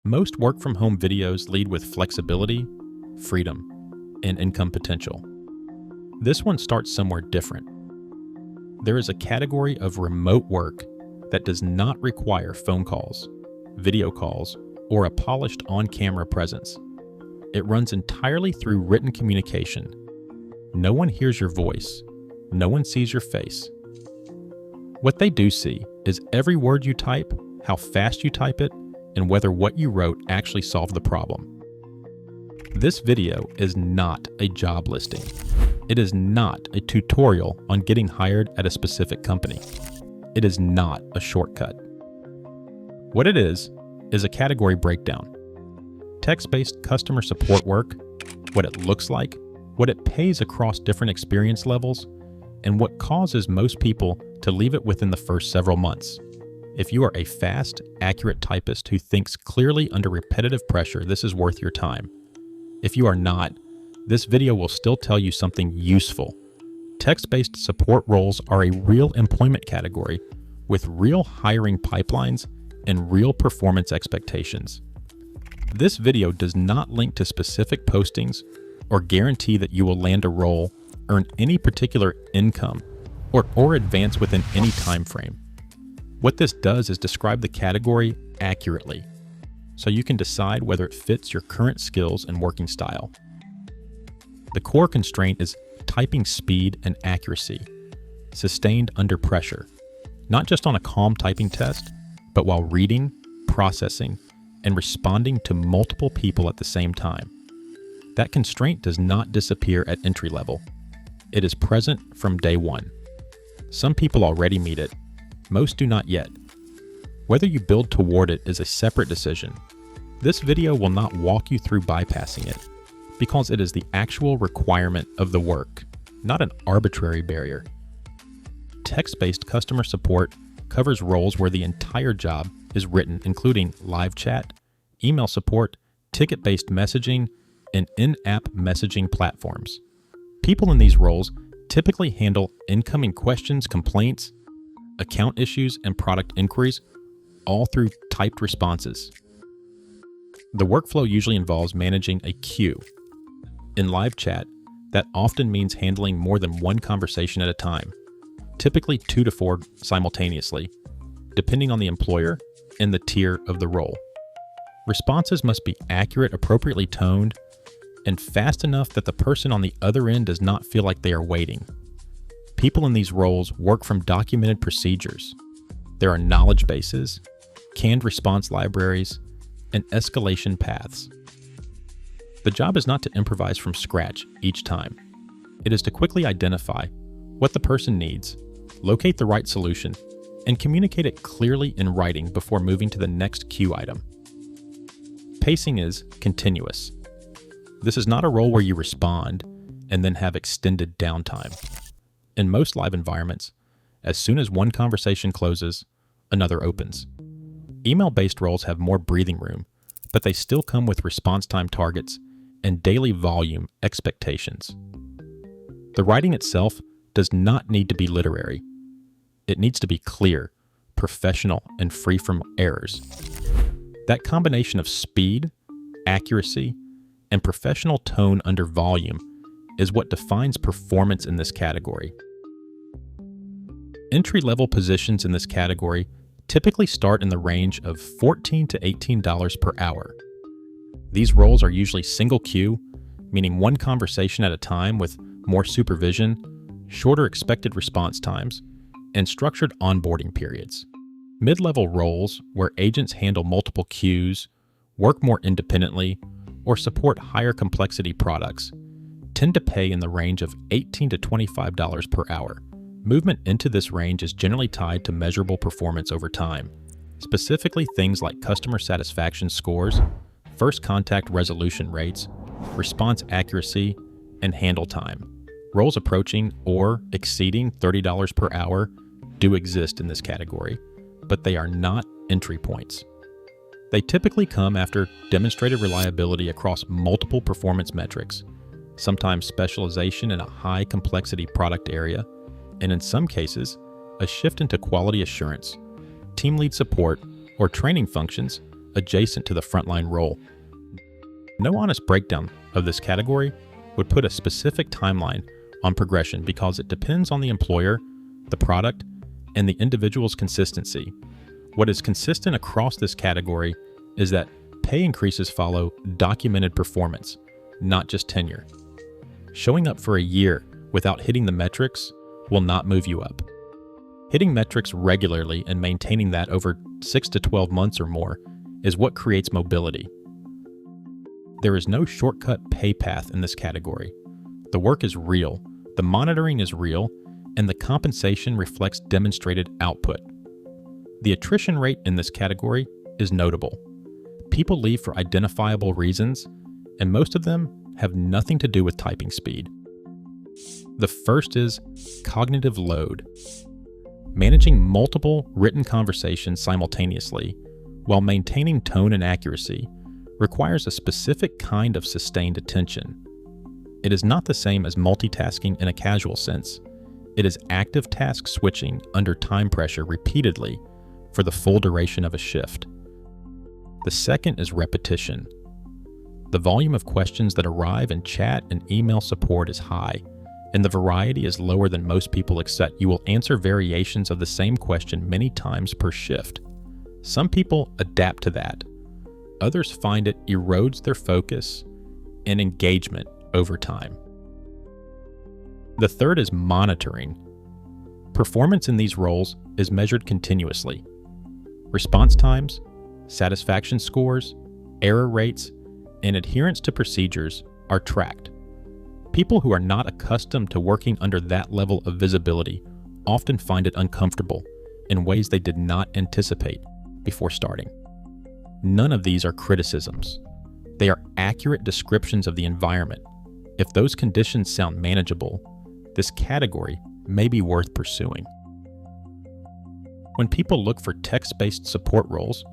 Most work-from-home videos lead with flexibility, freedom, and income potential. This one starts somewhere different. There is a category of remote work that does not require phone calls, video calls, or a polished on-camera presence. It runs entirely through written communication. No one hears your voice. No one sees your face. What they do see is every word you type, how fast you type it, and whether what you wrote actually solved the problem. This video is not a job listing. It is not a tutorial on getting hired at a specific company. It is not a shortcut. What it is a category breakdown. Text-based customer support work, what it looks like, what it pays across different experience levels, and what causes most people to leave it within the first several months. If you are a fast, accurate typist who thinks clearly under repetitive pressure, this is worth your time. If you are not, this video will still tell you something useful. Text-based support roles are a real employment category with real hiring pipelines and real performance expectations. This video does not link to specific postings or guarantee that you will land a role, earn any particular income, or advance within any time frame. What this does is describe the category accurately, so you can decide whether it fits your current skills and working style. The core constraint is typing speed and accuracy, sustained under pressure, not just on a calm typing test, but while reading, processing, and responding to multiple people at the same time. That constraint does not disappear at entry level. It is present from day one. Some people already meet it. Most do not yet. Whether you build toward it is a separate decision. This video will not walk you through bypassing it, because it is the actual requirement of the work, not an arbitrary barrier. Text-based customer support covers roles where the entire job is written, including live chat, email support, ticket-based messaging, and in-app messaging platforms. People in these roles typically handle incoming questions, complaints, account issues, and product inquiries, all through typed responses. The workflow usually involves managing a queue. In live chat, that often means handling more than one conversation at a time, typically 2 to 4 simultaneously, depending on the employer and the tier of the role. Responses must be accurate, appropriately toned, and fast enough that the person on the other end does not feel like they are waiting. People in these roles work from documented procedures. There are knowledge bases, canned response libraries, and escalation paths. The job is not to improvise from scratch each time. It is to quickly identify what the person needs, locate the right solution, and communicate it clearly in writing before moving to the next queue item. Pacing is continuous. This is not a role where you respond and then have extended downtime. In most live environments, as soon as one conversation closes, another opens. Email-based roles have more breathing room, but they still come with response time targets and daily volume expectations. The writing itself does not need to be literary. It needs to be clear, professional, and free from errors. That combination of speed, accuracy, and professional tone under volume is what defines performance in this category. Entry-level positions in this category typically start in the range of $14 to $18 per hour. These roles are usually single queue, meaning one conversation at a time with more supervision, shorter expected response times, and structured onboarding periods. Mid-level roles, where agents handle multiple queues, work more independently, or support higher complexity products, tend to pay in the range of $18 to $25 per hour. Movement into this range is generally tied to measurable performance over time, specifically things like customer satisfaction scores, first contact resolution rates, response accuracy, and handle time. Roles approaching or exceeding $30 per hour do exist in this category, but they are not entry points. They typically come after demonstrated reliability across multiple performance metrics, sometimes specialization in a high complexity product area, and in some cases, a shift into quality assurance, team lead support, or training functions adjacent to the frontline role. No honest breakdown of this category would put a specific timeline on progression because it depends on the employer, the product, and the individual's consistency. What is consistent across this category is that pay increases follow documented performance, not just tenure. Showing up for a year without hitting the metrics will not move you up. Hitting metrics regularly and maintaining that over 6 to 12 months or more is what creates mobility. There is no shortcut pay path in this category. The work is real, the monitoring is real, and the compensation reflects demonstrated output. The attrition rate in this category is notable. People leave for identifiable reasons, and most of them have nothing to do with typing speed. The first is cognitive load. Managing multiple written conversations simultaneously while maintaining tone and accuracy requires a specific kind of sustained attention. It is not the same as multitasking in a casual sense. It is active task switching under time pressure repeatedly for the full duration of a shift. The second is repetition. The volume of questions that arrive in chat and email support is high, and the variety is lower than most people accept. You will answer variations of the same question many times per shift. Some people adapt to that. Others find it erodes their focus and engagement over time. The third is monitoring. Performance in these roles is measured continuously. Response times, satisfaction scores, error rates, and adherence to procedures are tracked. People who are not accustomed to working under that level of visibility often find it uncomfortable in ways they did not anticipate before starting. None of these are criticisms. They are accurate descriptions of the environment. If those conditions sound manageable, this category may be worth pursuing. When people look for text-based support roles,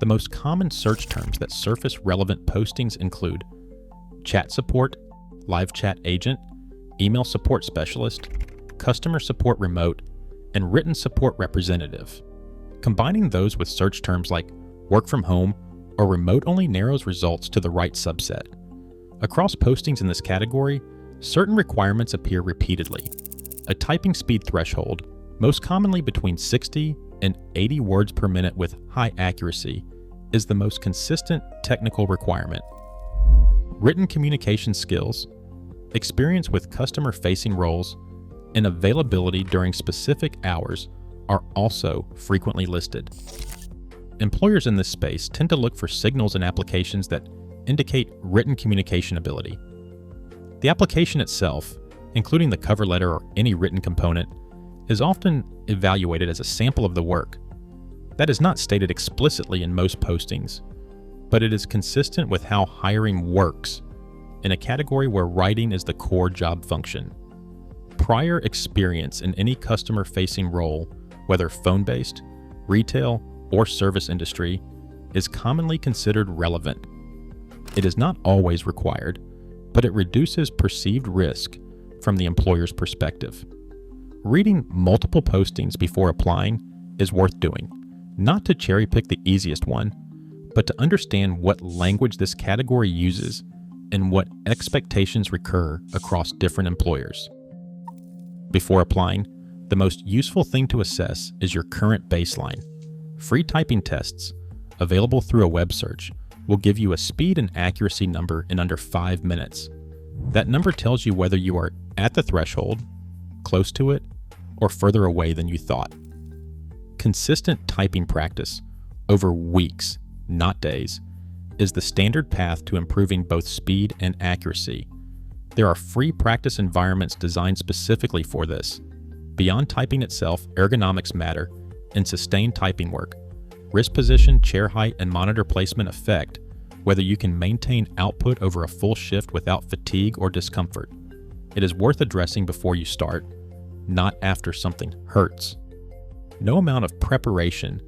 the most common search terms that surface relevant postings include chat support, live chat agent, email support specialist, customer support remote, and written support representative. Combining those with search terms like work from home or remote only narrows results to the right subset. Across postings in this category, certain requirements appear repeatedly. A typing speed threshold, most commonly between 60 and 80 words per minute with high accuracy, is the most consistent technical requirement. Written communication skills, experience with customer-facing roles, and availability during specific hours are also frequently listed. Employers in this space tend to look for signals in applications that indicate written communication ability. The application itself, including the cover letter or any written component, is often evaluated as a sample of the work. That is not stated explicitly in most postings, but it is consistent with how hiring works in a category where writing is the core job function. Prior experience in any customer-facing role, whether phone-based, retail, or service industry, is commonly considered relevant. It is not always required, but it reduces perceived risk from the employer's perspective. Reading multiple postings before applying is worth doing, not to cherry-pick the easiest one, but to understand what language this category uses and what expectations recur across different employers. Before applying, the most useful thing to assess is your current baseline. Free typing tests, available through a web search, will give you a speed and accuracy number in under 5 minutes. That number tells you whether you are at the threshold, close to it, or further away than you thought. Consistent typing practice over weeks, not days, is the standard path to improving both speed and accuracy. There are free practice environments designed specifically for this. Beyond typing itself, ergonomics matter, and sustained typing work. Wrist position, chair height, and monitor placement affect whether you can maintain output over a full shift without fatigue or discomfort. It is worth addressing before you start, not after something hurts. No amount of preparation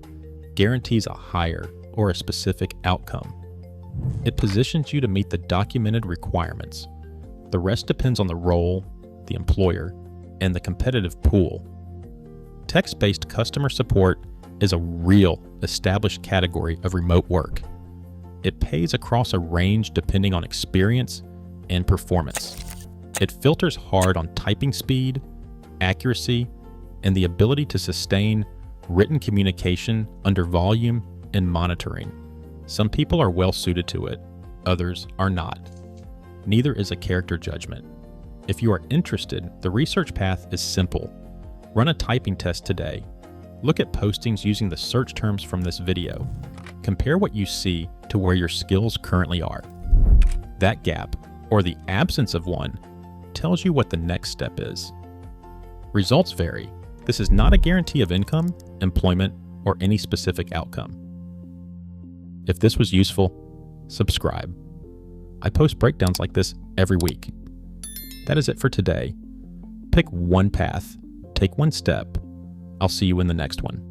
guarantees a hire or a specific outcome. It positions you to meet the documented requirements. The rest depends on the role, the employer, and the competitive pool. Text-based customer support is a real, established category of remote work. It pays across a range depending on experience and performance. It filters hard on typing speed, accuracy, and the ability to sustain written communication under volume and monitoring. Some people are well suited to it, others are not. Neither is a character judgment. If you are interested, the research path is simple. Run a typing test today. Look at postings using the search terms from this video. Compare what you see to where your skills currently are. That gap, or the absence of one, tells you what the next step is. Results vary. This is not a guarantee of income, employment, or any specific outcome. If this was useful, subscribe. I post breakdowns like this every week. That is it for today. Pick one path, take one step. I'll see you in the next one.